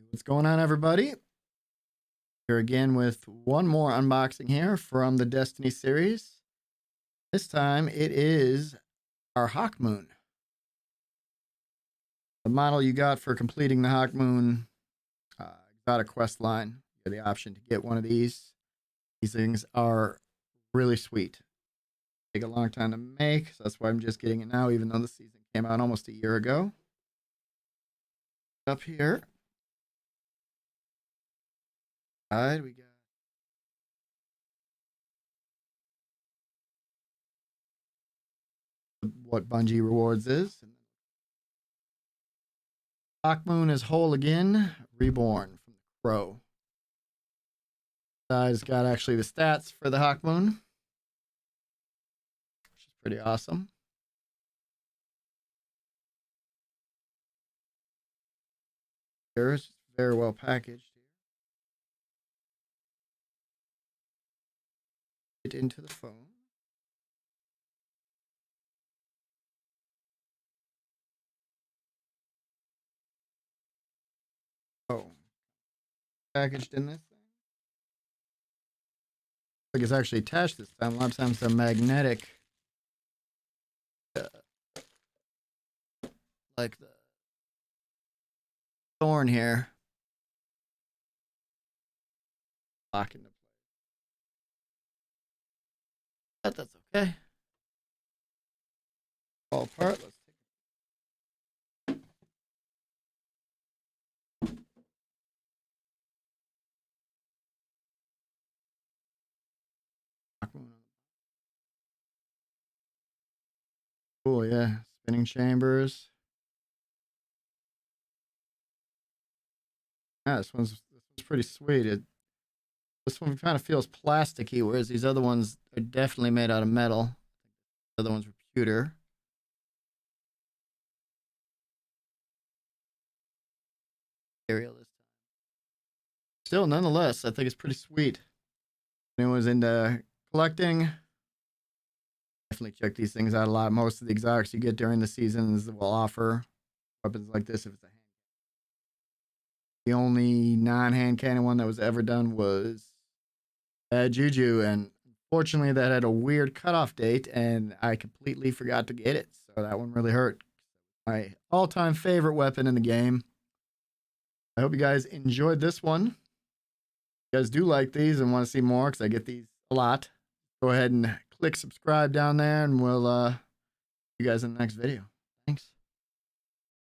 What's going on, everybody? Here again with one more unboxing here from the Destiny series. This time it is our HAWKMOON. The model you got for completing the HAWKMOON exotic quest line. You have the option to get one of these. These things are really sweet. Take a long time to make, so that's why I'm just getting it now, even though the season came out almost a year ago. Up here, we got what Bungie Rewards is. HAWKMOON is whole again, reborn from the crow. It's got actually the stats for the HAWKMOON, which is pretty awesome. Here is very well packaged. Get into the phone. Oh, packaged in this thing. I think it's actually attached this time. A lot of times they're magnetic, like the thorn here. Lock into place. But that's okay. Fall apart. Let's take it. Cool, yeah. Spinning chambers. Yeah, this one's pretty sweet. This one kind of feels plasticky, whereas these other ones are definitely made out of metal. The other ones were pewter. Material this time. Still, nonetheless, I think it's pretty sweet. If anyone's into collecting, definitely check these things out a lot. Most of the exotics you get during the seasons will offer weapons like this if it's a hand. The only non-hand cannon one that was ever done was Juju, and unfortunately that had a weird cutoff date, and I completely forgot to get it, so that one really hurt. My all-time favorite weapon in the game. I hope you guys enjoyed this one. If you guys do like these and want to see more, because I get these a lot, go ahead and click subscribe down there, and we'll see you guys in the next video.